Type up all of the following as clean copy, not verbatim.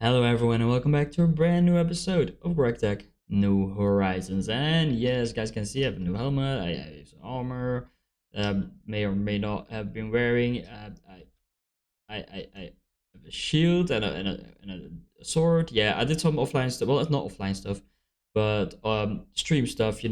Hello everyone and welcome back to a brand new episode of GregTech New Horizons. And yes, guys can see I have a new helmet, I have some armor, may or may not have been wearing. I have a shield and a sword. Yeah, I did some offline stuff. Well, it's not offline stuff, but stream stuff,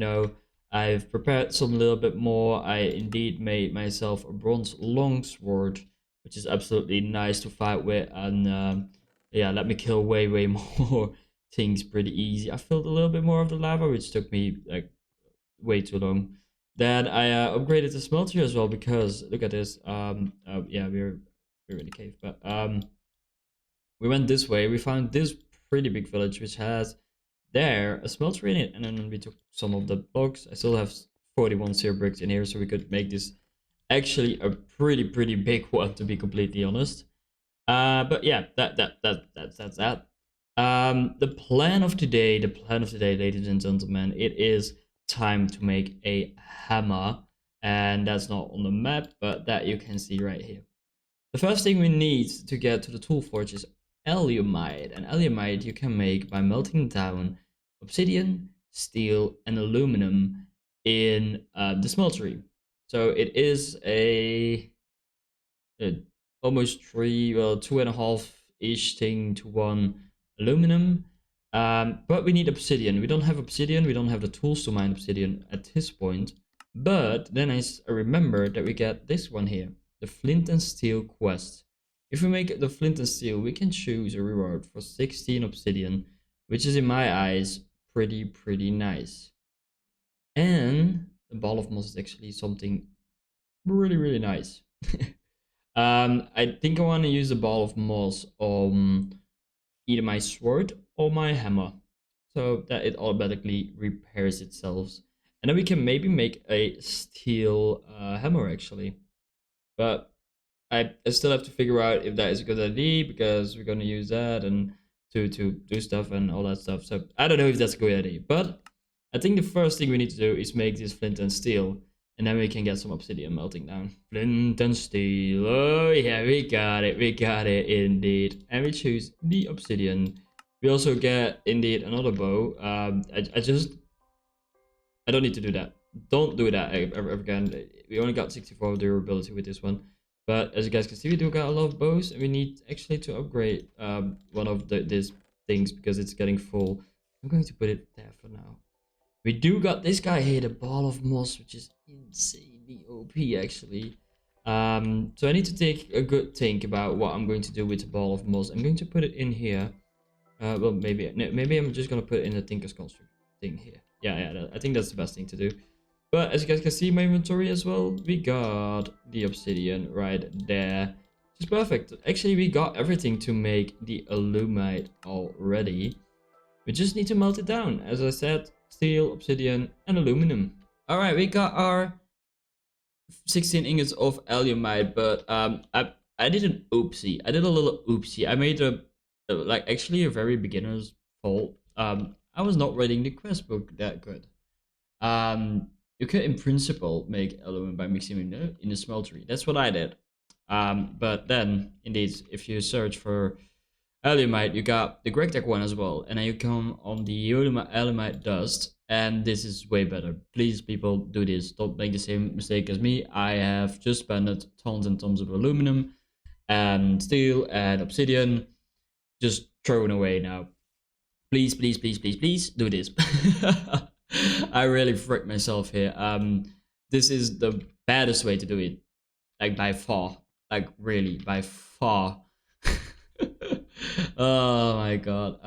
I've prepared some little bit more. I indeed made myself a bronze longsword, which is absolutely nice to fight with, and yeah, let me kill way more things pretty easy. I filled a little bit more of the lava, which took me like way too long. Then I upgraded the smelter as well because look at this. Yeah, we're in the cave, but we went this way. We found this pretty big village which has there a smelter in it, and then we took some of the blocks. I still have 41 zero bricks in here, so we could make this actually a pretty big one, to be completely honest. But yeah, that's that. The plan of today, ladies and gentlemen, it is time to make a hammer, and that's not on the map, but that you can see right here. The first thing we need to get to the tool forge is alumite, and alumite you can make by melting down obsidian, steel, and aluminum in the smeltery. So it is a almost three, well, 2.5-ish thing to one aluminum. But we need obsidian. We don't have obsidian. We don't have the tools to mine obsidian at this point. But then I remember that we get this one here, the flint and steel quest. If we make the flint and steel, we can choose a reward for 16 obsidian, which is in my eyes pretty nice. And the ball of moss is actually something really nice. I think I want to use the ball of moss on either my sword or my hammer, so that it automatically repairs itself. And then we can maybe make a steel hammer actually. But I still have to figure out if that is a good idea, because we're gonna use that and to do stuff and all that stuff. So I don't know if that's a good idea, but I think the first thing we need to do is make this flint and steel, and then we can get some obsidian melting down. Flint and steel. Oh yeah, we got it indeed. And we choose the obsidian. We also get indeed another bow. I don't need to do that. Don't do that ever again. We only got 64 durability with this one. But as you guys can see, we do got a lot of bows, and we need actually to upgrade one of these things because it's getting full. I'm going to put it there for now. We do got this guy here, the ball of moss, which is insanely OP actually. So I need to take a good think about what I'm going to do with the ball of moss. I'm going to put it in here. Well, maybe I'm just gonna put it in the Tinker's Construct thing here. Yeah, I think that's the best thing to do. But as you guys can see in my inventory as well, we got the obsidian right there, which is perfect. Actually, we got everything to make the alumite already. We just need to melt it down. As I said, steel, obsidian, and aluminum. All right, we got our 16 ingots of alumite, but I did an oopsie. I did a little oopsie. I made like actually a very beginner's fault. I was not reading the quest book that good. You could in principle make aluminum by mixing in the smeltery. That's what I did. But then indeed, if you search for alumite, you got the GregTech one as well, and then you come on the alumite dust, and this is way better. Please, people, do this. Don't make the same mistake as me. I have just spent tons and tons of aluminum and steel and obsidian just thrown away now. Please do this. I really fricked myself here. This is the baddest way to do it, like by far, like really by far. Oh my god.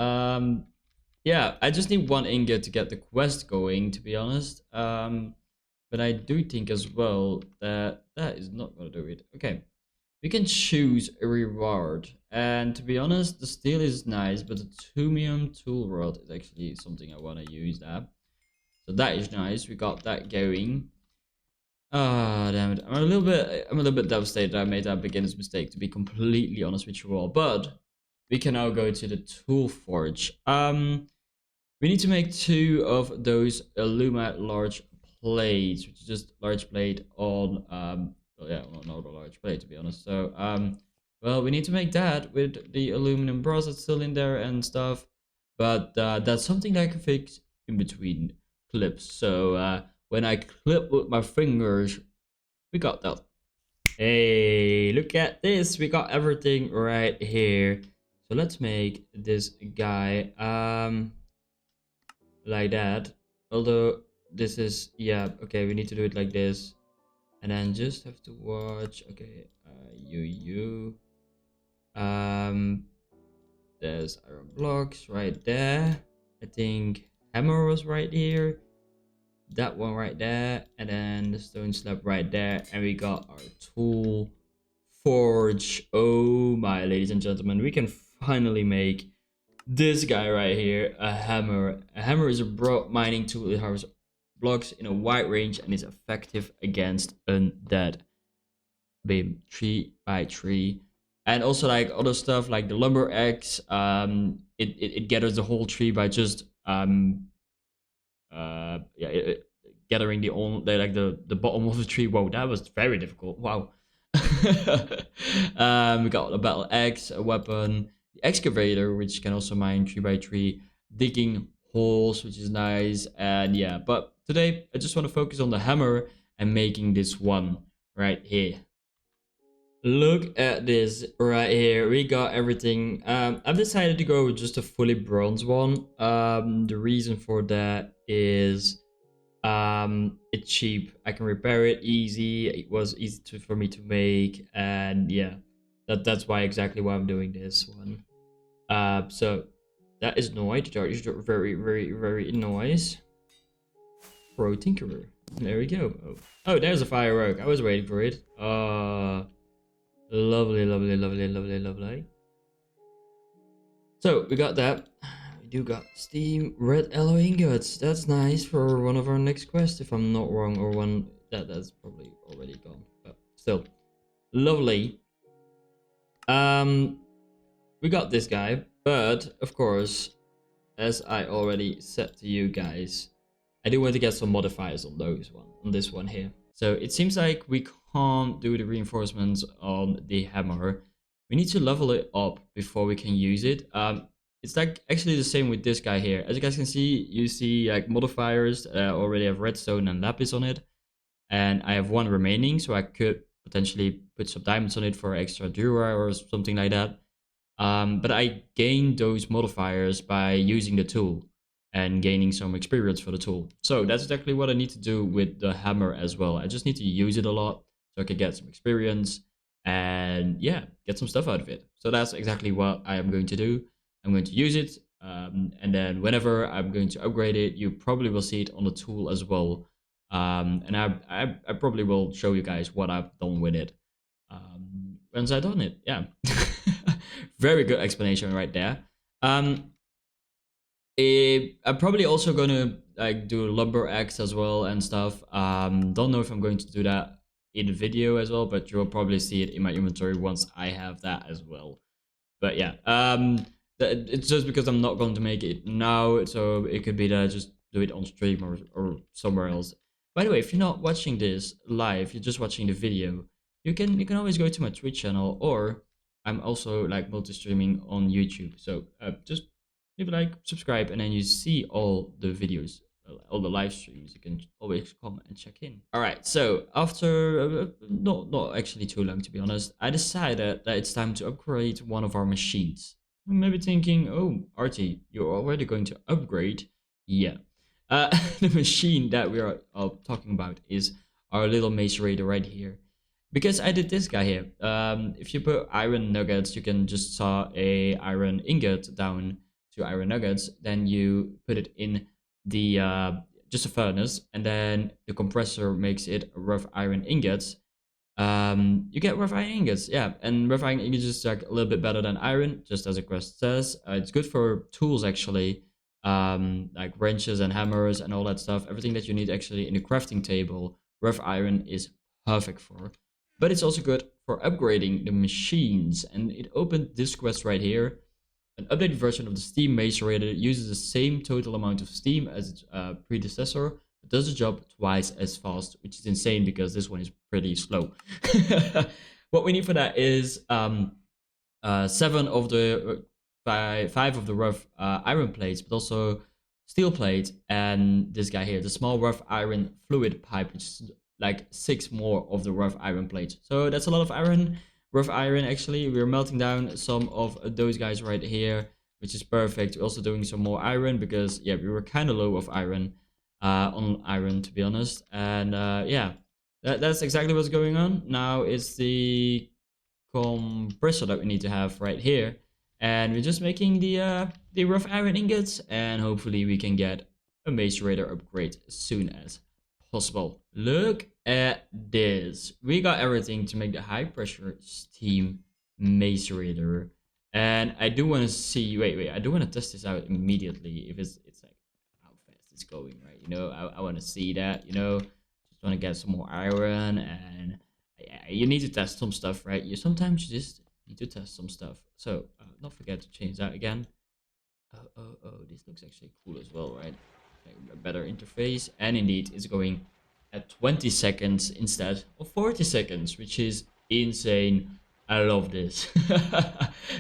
Yeah, I just need one ingot to get the quest going, to be honest. But I do think as well that that is not gonna do it. Okay, we can choose a reward, and to be honest, the steel is nice, but the tumium tool rod is actually something I want to use that. So that is nice. We got that going. Ah, damn it. I'm a little bit devastated I made that beginner's mistake, to be completely honest with you all. But we can now go to the tool forge. We need to make 2 of those alumite large plates, which is just large plate on well, yeah, well, not a large plate, to be honest. So Well, we need to make that with the aluminum bras that's still in there and stuff. But that's something that I can fix in between clips. So when I clip with my fingers, we got that. Hey, look at this. We got everything right here. So let's make this guy like that. Although this is, yeah, okay, we need to do it like this. And then just have to watch, okay, um, there's iron blocks right there. I think hammer was right here. That one right there. And then the stone slab right there. And we got our tool forge. Oh my, ladies and gentlemen, we can finally make this guy right here a hammer. A hammer is a broad mining tool. It harvests blocks in a wide range and is effective against undead. Beam 3x3. And also like other stuff like the lumber axe, it gathers the whole tree by just gathering the bottom of the tree. Whoa, that was very difficult. Wow. We got a battle axe, a weapon, the excavator, which can also mine 3x3, digging holes, which is nice. And yeah, but today I just want to focus on the hammer and making this one right here. Look at this right here. We got everything. I've decided to go with just a fully bronze one. The reason for that is it's cheap. I can repair it easy. It was easy for me to make, and yeah, that's why exactly why I'm doing this one. So that is noise. That is very very nice. Pro Tinkerer. There we go. Oh, there's a firework. I was waiting for it. Lovely, lovely, lovely, lovely, lovely. So we got that. We do got steam red alloy ingots. That's nice for one of our next quests, if I'm not wrong, or one that's probably already gone. But still, lovely. We got this guy, but of course, as I already said to you guys, I do want to get some modifiers on this one here. So it seems like we can't do the reinforcements on the hammer. We need to level it up before we can use it. It's like actually the same with this guy here. As you guys can see, you see like modifiers already have redstone and lapis on it. And I have one remaining, so I could potentially put some diamonds on it for extra dura or something like that. But I gained those modifiers by using the tool and gaining some experience for the tool. So that's exactly what I need to do with the hammer as well. I just need to use it a lot so I can get some experience and yeah, get some stuff out of it. So that's exactly what I am going to do. I'm going to use it, and then whenever I'm going to upgrade it, you probably will see it on the tool as well. And I probably will show you guys what I've done with it once I've done it. Yeah. Very good explanation right there. I'm probably also gonna like do lumber axe as well and stuff. Don't know if I'm going to do that in the video as well, but you'll probably see it in my inventory once I have that as well. But yeah, it's just because I'm not going to make it now, so it could be that I just do it on stream or somewhere else. By the way, if you're not watching this live, you're just watching the video, you can always go to my Twitch channel, or I'm also like multi-streaming on YouTube. So just leave a like, subscribe, and then you see all the videos, all the live streams. You can always come and check in. All right, so after not actually too long, to be honest, I decided that it's time to upgrade one of our machines. You may be thinking, oh, Artie, you're already going to upgrade. Yeah. The machine that we are talking about is our little macerator right here. Because I did this guy here. If you put iron nuggets, you can just saw a iron ingot down to iron nuggets. Then you put it in the just a furnace, and then the compressor makes it rough iron ingots. You get rough iron ingots, yeah, and rough iron ingots is like a little bit better than iron, just as the quest says. It's good for tools actually, like wrenches and hammers and all that stuff. Everything that you need actually in the crafting table, rough iron is perfect for. But it's also good for upgrading the machines, and it opened this quest right here. An updated version of the steam macerator uses the same total amount of steam as its predecessor, but does the job twice as fast, which is insane because this one is pretty slow. What we need for that is 7 of the five of the rough iron plates, but also steel plate, and this guy here, the small rough iron fluid pipe, which is like 6 more of the rough iron plates. So that's a lot of iron, rough iron. Actually, we're melting down some of those guys right here, which is perfect. We're also doing some more iron because yeah, we were kind of low of iron, on iron, to be honest. And yeah, that's exactly what's going on. Now it's the compressor that we need to have right here, and we're just making the rough iron ingots, and hopefully we can get a macerator upgrade as soon as possible. Look at this, we got everything to make the high pressure steam macerator. And I do want to see, wait, I do want to test this out immediately, if it's like how fast it's going, right? You know, I want to see that, you know, just want to get some more iron. And yeah, you need to test some stuff, right? You sometimes just need to test some stuff. So don't forget to change that again. Oh, this looks actually cool as well, right? Like a better interface. And indeed, it's going at 20 seconds instead of 40 seconds, which is insane. I love this.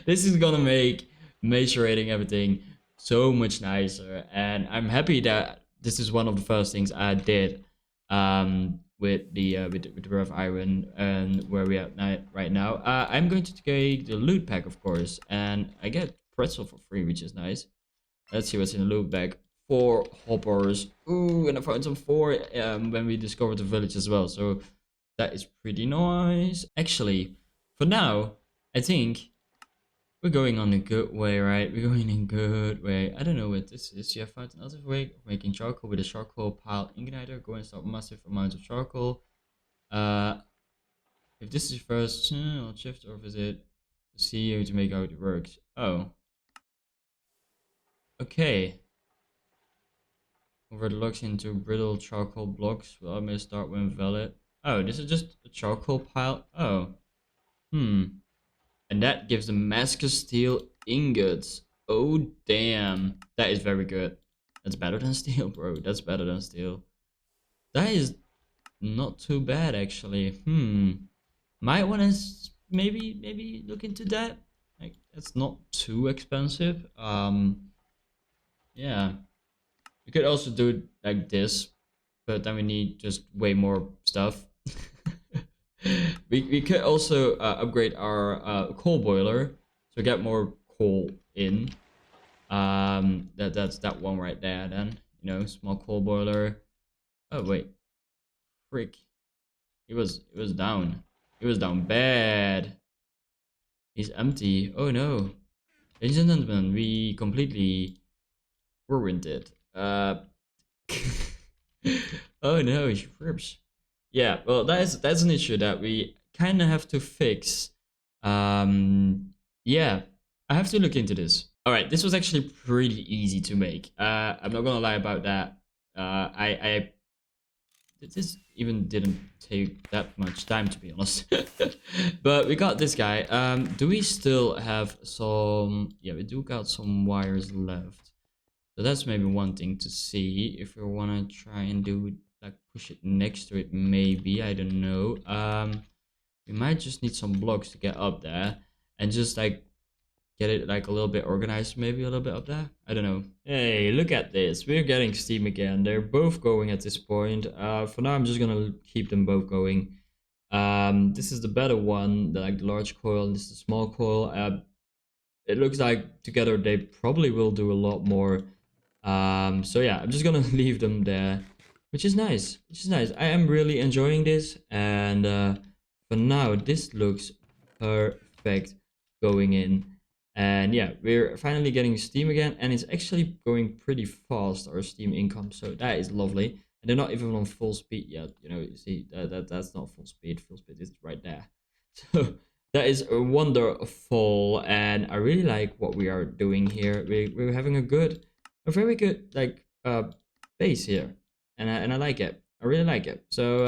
This is gonna make macerating everything so much nicer, and I'm happy that this is one of the first things I did with the rough iron, and where we are right now. I'm going to take the loot pack, of course, and I get pretzel for free, which is nice. Let's see what's in the loot bag. 4 hoppers. Ooh, and I found some 4 when we discovered the village as well. So that is pretty nice. Actually, for now, I think we're going on a good way, right? We're going in a good way. I don't know what this is. You have found another way of making charcoal with a charcoal pile igniter. Go and start massive amounts of charcoal. If this is your first, I'll shift or visit the CEO to make out it works. Oh. Okay. Convert logs into brittle charcoal blocks. Well, I may start when valid. Oh, this is just a charcoal pile. Oh. And that gives Damascus steel ingots. Oh, damn. That is very good. That's better than steel, bro. That's better than steel. That is not too bad, actually. Might want to maybe look into that. Like, that's not too expensive. Yeah. We could also do it like this, but then we need just way more stuff. We could also upgrade our coal boiler to get more coal in. That's that one right there. Then, you know, small coal boiler. Oh wait, frick! It was down. It was down bad. He's empty. Oh no, ladies and gentlemen, we completely ruined it. Oh no, shrimps. Yeah, well, that's an issue that we kind of have to fix. Yeah, I have to look into this. All right, this was actually pretty easy to make. I'm not gonna lie about that. I this even didn't take that much time, to be honest. But we got this guy. Do we still have some? Yeah, we do got some wires left. So that's maybe one thing to see if we want to try and do like push it next to it. Maybe, I don't know. We might just need some blocks to get up there and just like get it like a little bit organized, maybe a little bit up there. I don't know. Hey, look at this. We're getting steam again. They're both going at this point. For now, I'm just gonna keep them both going. This is the better one, like the large coil. This is the small coil. It looks like together they probably will do a lot more. So yeah, I'm just gonna leave them there, which is nice. I am really enjoying this, and for now, this looks perfect going in. And yeah, we're finally getting steam again, and it's actually going pretty fast, our steam income. So that is lovely. And they're not even on full speed yet. You know, you see that's not full speed. Full speed is right there. So that is wonderful, and I really like what we are doing here. We're having a very good like base here, and I like it. I really like it. So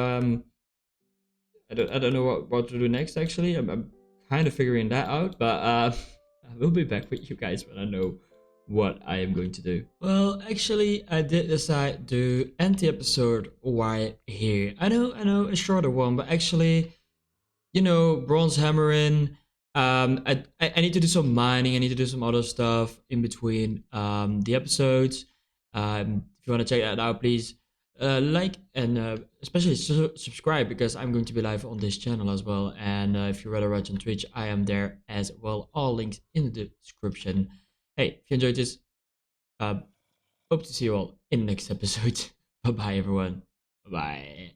I don't know what to do next. Actually, I'm kind of figuring that out, but I will be back with you guys when I know what I am going to do. Well, actually, I did decide to end the episode right here. I know, a shorter one, but actually, you know, bronze hammering. I need to do some mining. I need to do some other stuff in between the episodes. If you want to check that out, please like and especially subscribe, because I'm going to be live on this channel as well. And if you rather watch on Twitch, I am there as well. All links in the description. Hey, if you enjoyed this, uh, hope to see you all in the next episode. Bye bye, everyone. Bye bye.